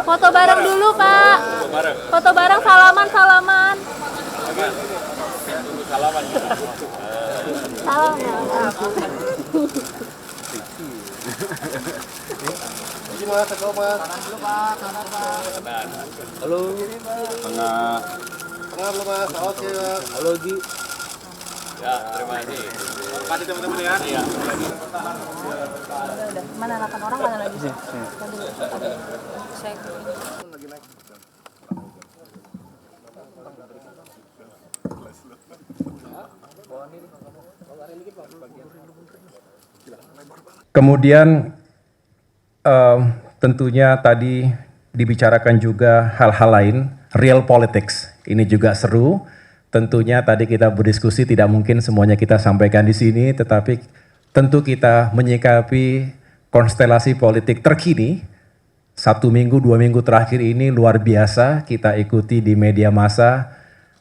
Foto bareng dulu, Pak. Foto bareng, salaman. Salaman. Salam. Halo. Tengah. Tengah dulu Mas. Oke. Halo Gi. Ya, terima kasih. Padi teman-teman ya. Iya. Udah, mana 8 orang mana lagi? Saya Lagi naik. Kemudian tentunya tadi dibicarakan juga hal-hal lain, real politics. Ini juga seru. Tentunya tadi kita berdiskusi tidak mungkin semuanya kita sampaikan di sini, tetapi tentu kita menyikapi konstelasi politik terkini. 1 minggu, 2 minggu terakhir ini luar biasa kita ikuti di media massa.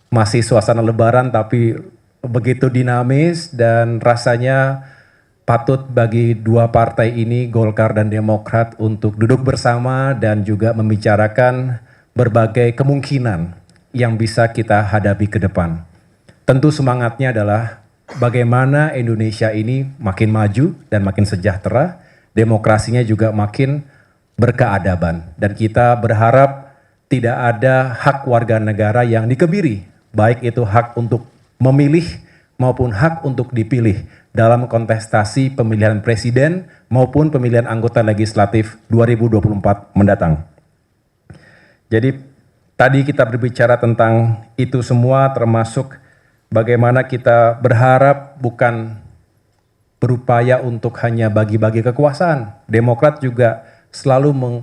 Masih suasana lebaran tapi begitu dinamis dan rasanya patut bagi dua partai ini, Golkar dan Demokrat, untuk duduk bersama dan juga membicarakan berbagai kemungkinan yang bisa kita hadapi ke depan. Tentu semangatnya adalah bagaimana Indonesia ini makin maju dan makin sejahtera, demokrasinya juga makin berkeadaban. Dan kita berharap tidak ada hak warga negara yang dikebiri, baik itu hak untuk memilih maupun hak untuk dipilih dalam kontestasi pemilihan presiden maupun pemilihan anggota legislatif 2024 mendatang. Jadi tadi kita berbicara tentang itu semua, termasuk bagaimana kita berharap bukan berupaya untuk hanya bagi-bagi kekuasaan. Demokrat juga selalu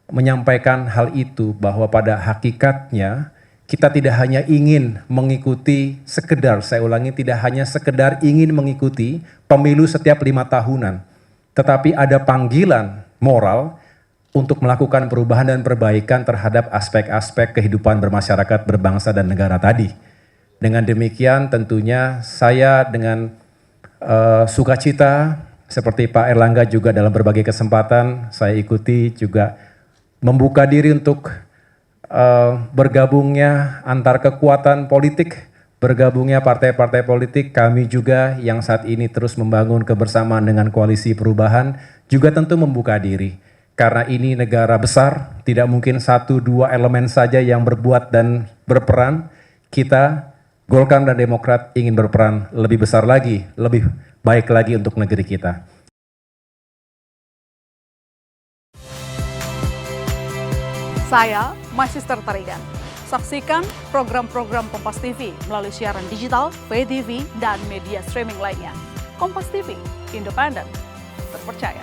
menyampaikan hal itu, bahwa pada hakikatnya kita tidak hanya ingin mengikuti sekedar, saya ulangi, tidak hanya sekedar ingin mengikuti pemilu setiap 5 tahunan, tetapi ada panggilan moral untuk melakukan perubahan dan perbaikan terhadap aspek-aspek kehidupan bermasyarakat, berbangsa, dan negara tadi. Dengan demikian tentunya saya dengan sukacita, seperti Pak Erlangga juga dalam berbagai kesempatan saya ikuti, juga membuka diri untuk bergabungnya antar kekuatan politik, bergabungnya partai-partai politik. Kami juga yang saat ini terus membangun kebersamaan dengan koalisi perubahan juga tentu membuka diri. Karena ini negara besar, tidak mungkin 1-2 elemen saja yang berbuat dan berperan. Kita, Golkar dan Demokrat, ingin berperan lebih besar lagi, lebih baik lagi untuk negeri kita. Saya Magister Tarigan. Saksikan program-program Kompas TV melalui siaran digital, pay TV, dan media streaming lainnya. Kompas TV, independen, terpercaya.